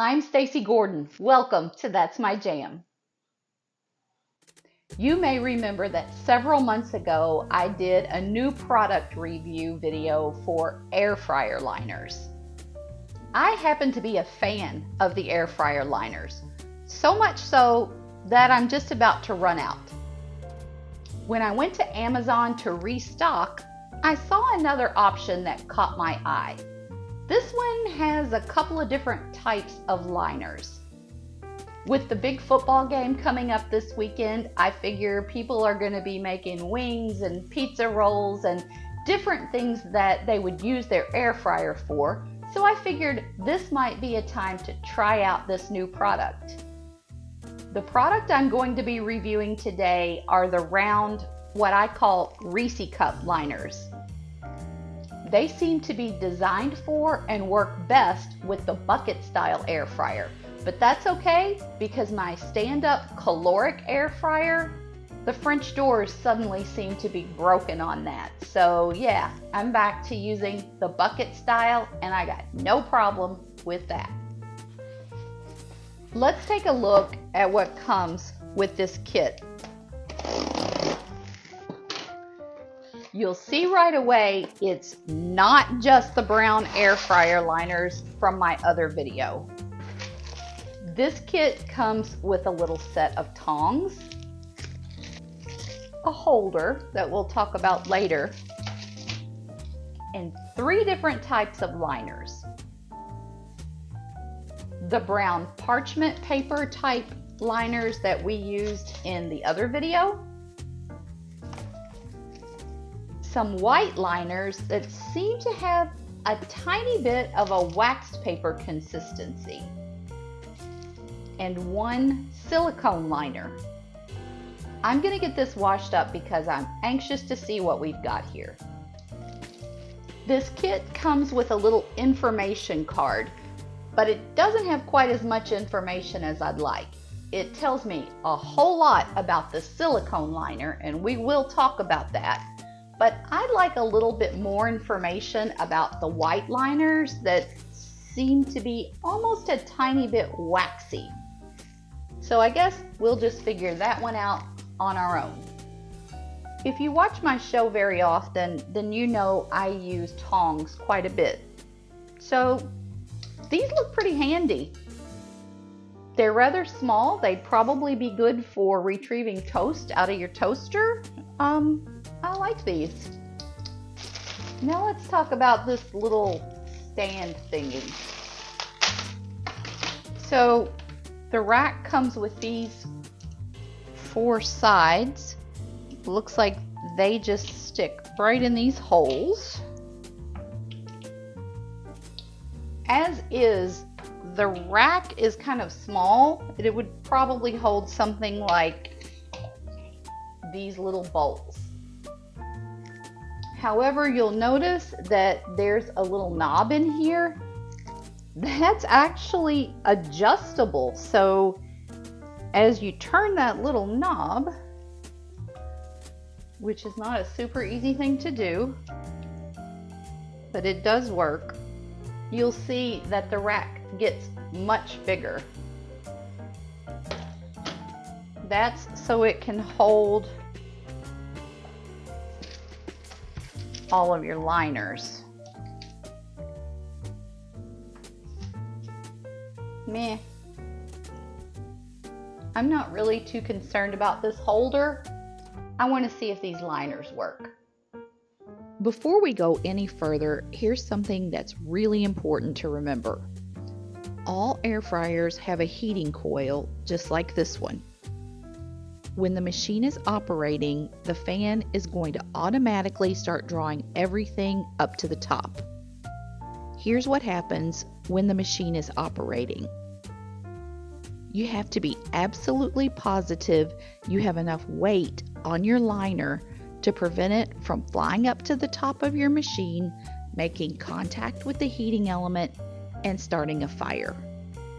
I'm Stacy Gordon. Welcome to That's My Jam. You may remember that several months ago I did a new product review video for air fryer liners. I happen to be a fan of the air fryer liners, so much so that I'm just about to run out. When I went to Amazon to restock, I saw another option that caught my eye. This one has a couple of different types of liners. With the big football game coming up this weekend, I figure people are going to be making wings and pizza rolls and different things that they would use their air fryer for, so I figured this might be a time to try out this new product. The product I'm going to be reviewing today are the round, what I call Reese cup liners. They seem to be designed for and work best with the bucket style air fryer, but that's okay because my stand-up caloric air fryer, the French doors suddenly seem to be broken on that. So yeah, I'm back to using the bucket style and I got no problem with that. Let's take a look at what comes with this kit. You'll see right away it's not just the brown air fryer liners from my other video. This kit comes with a little set of tongs, a holder that we'll talk about later, and 3 different types of liners. The brown parchment paper type liners that we used in the other video, some white liners that seem to have a tiny bit of a waxed paper consistency, and 1 silicone liner. I'm going to get this washed up because I'm anxious to see what we've got here. This kit comes with a little information card, but it doesn't have quite as much information as I'd like. It tells me a whole lot about the silicone liner, and we will talk about that. But I'd like a little bit more information about the white liners that seem to be almost a tiny bit waxy. So I guess we'll just figure that one out on our own. If you watch my show very often, then you know I use tongs quite a bit. So these look pretty handy. They're rather small. They'd probably be good for retrieving toast out of your toaster. I like these. Now let's talk about this little stand thingy. So the rack comes with these 4 sides. Looks like they just stick right in these holes. As is, the rack is kind of small. It would probably hold something like these little bolts. However, you'll notice that there's a little knob in here. That's actually adjustable. So as you turn that little knob, which is not a super easy thing to do, but it does work, you'll see that the rack gets much bigger. That's so it can hold all of your liners. Meh. I'm not really too concerned about this holder. I want to see if these liners work. Before we go any further, here's something that's really important to remember. All air fryers have a heating coil just like this one. When the machine is operating, the fan is going to automatically start drawing everything up to the top. Here's what happens when the machine is operating. You have to be absolutely positive you have enough weight on your liner to prevent it from flying up to the top of your machine, making contact with the heating element, and starting a fire.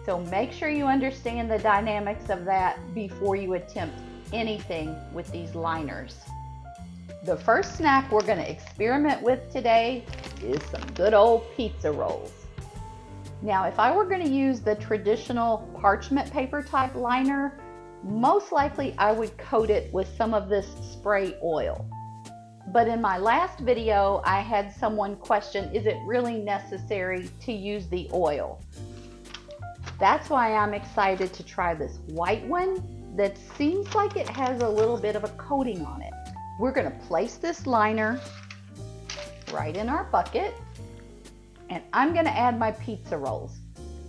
So make sure you understand the dynamics of that before you attempt anything with these liners. The first snack we're going to experiment with today is some good old pizza rolls. Now, if I were going to use the traditional parchment paper type liner, most likely I would coat it with some of this spray oil. But in my last video, I had someone question, is it really necessary to use the oil? That's why I'm excited to try this white one that seems like it has a little bit of a coating on it. We're going to place this liner right in our bucket, and I'm going to add my pizza rolls.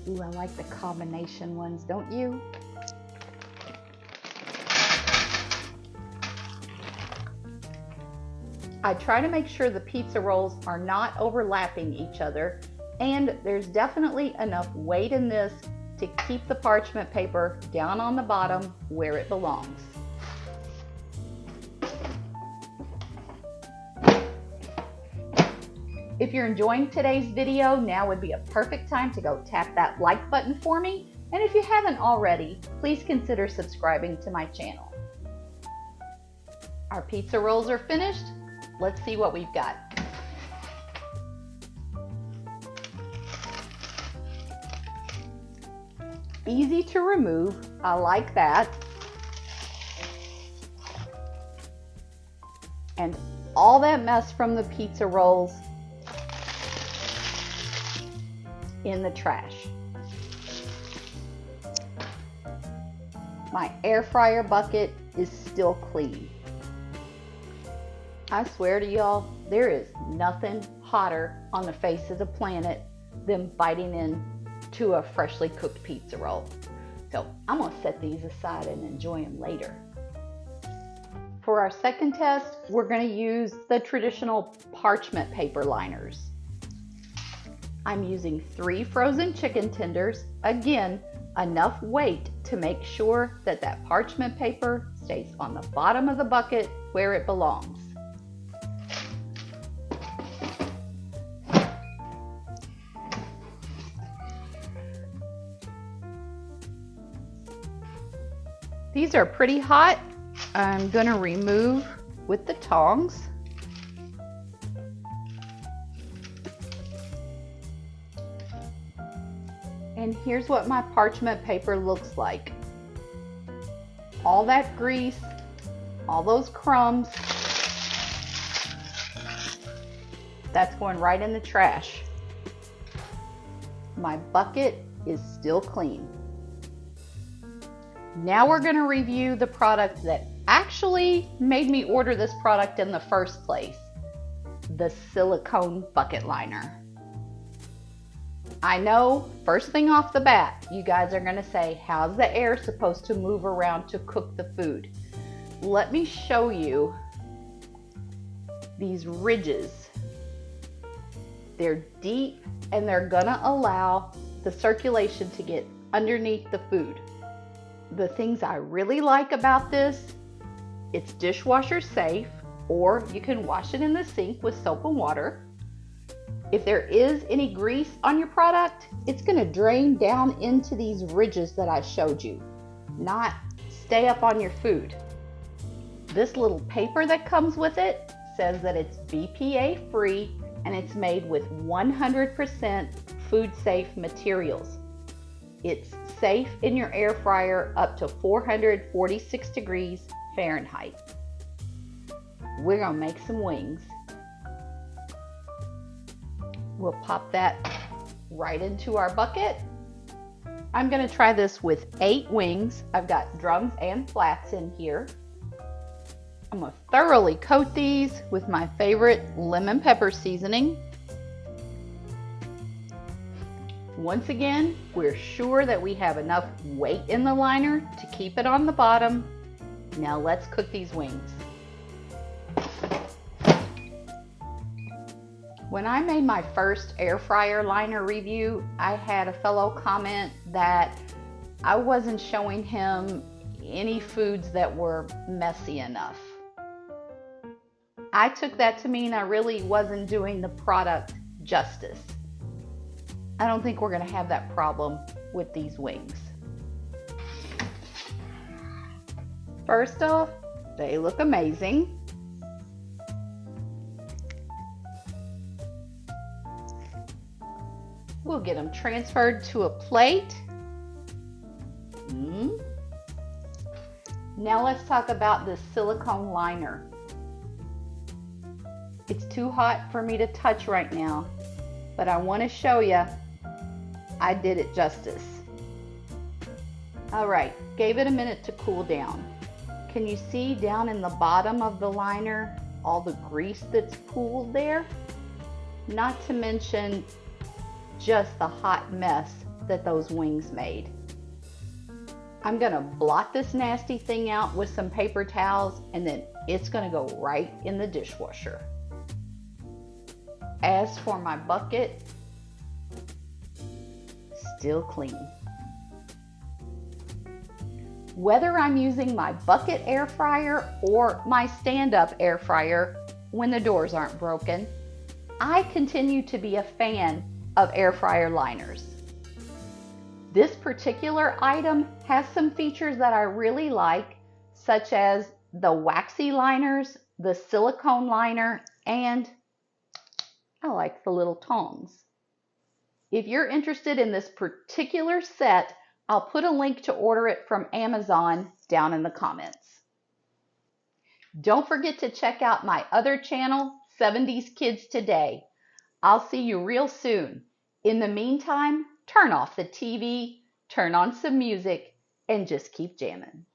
Ooh, I like the combination ones, don't you? I try to make sure the pizza rolls are not overlapping each other, and there's definitely enough weight in this to keep the parchment paper down on the bottom where it belongs. If you're enjoying today's video, now would be a perfect time to go tap that like button for me. And if you haven't already, please consider subscribing to my channel. Our pizza rolls are finished. Let's see what we've got. Easy to remove. I like that. And all that mess from the pizza rolls in the trash. My air fryer bucket is still clean. I swear to y'all, there is nothing hotter on the face of the planet than biting into a freshly cooked pizza roll. So I'm gonna set these aside and enjoy them later. For our second test, we're gonna use the traditional parchment paper liners. I'm using 3 frozen chicken tenders. Again, enough weight to make sure that that parchment paper stays on the bottom of the bucket where it belongs. These are pretty hot. I'm going to remove with the tongs. And here's what my parchment paper looks like. All that grease, all those crumbs, that's going right in the trash. My bucket is still clean. Now we're going to review the product that actually made me order this product in the first place, the silicone bucket liner. I know, first thing off the bat, you guys are going to say, how's the air supposed to move around to cook the food? Let me show you these ridges. They're deep and they're going to allow the circulation to get underneath the food. The things I really like about this, it's dishwasher safe, or you can wash it in the sink with soap and water. If there is any grease on your product, it's going to drain down into these ridges that I showed you, not stay up on your food. This little paper that comes with it says that it's BPA free and it's made with 100% food safe materials. It's safe in your air fryer up to 446 degrees Fahrenheit. We're gonna make some wings. We'll pop that right into our bucket. I'm gonna try this with 8 wings. I've got drums and flats in here. I'm gonna thoroughly coat these with my favorite lemon pepper seasoning. Once again, we're sure that we have enough weight in the liner to keep it on the bottom. Now let's cook these wings. When I made my first air fryer liner review, I had a fellow comment that I wasn't showing him any foods that were messy enough. I took that to mean I really wasn't doing the product justice. I don't think we're going to have that problem with these wings. First off, they look amazing. We'll get them transferred to a plate. Now let's talk about this silicone liner. It's too hot for me to touch right now, but I want to show you I did it justice. All right, gave it a minute to cool down. Can you see down in the bottom of the liner all the grease that's pooled there? Not to mention just the hot mess that those wings made. I'm gonna blot this nasty thing out with some paper towels, and then it's gonna go right in the dishwasher. As for my bucket, still clean. Whether I'm using my bucket air fryer or my stand-up air fryer when the doors aren't broken, I continue to be a fan of air fryer liners. This particular item has some features that I really like, such as the waxy liners, the silicone liner, and I like the little tongs. If you're interested in this particular set, I'll put a link to order it from Amazon down in the comments. Don't forget to check out my other channel, 70s Kids Today. I'll see you real soon. In the meantime, turn off the TV, turn on some music, and just keep jamming.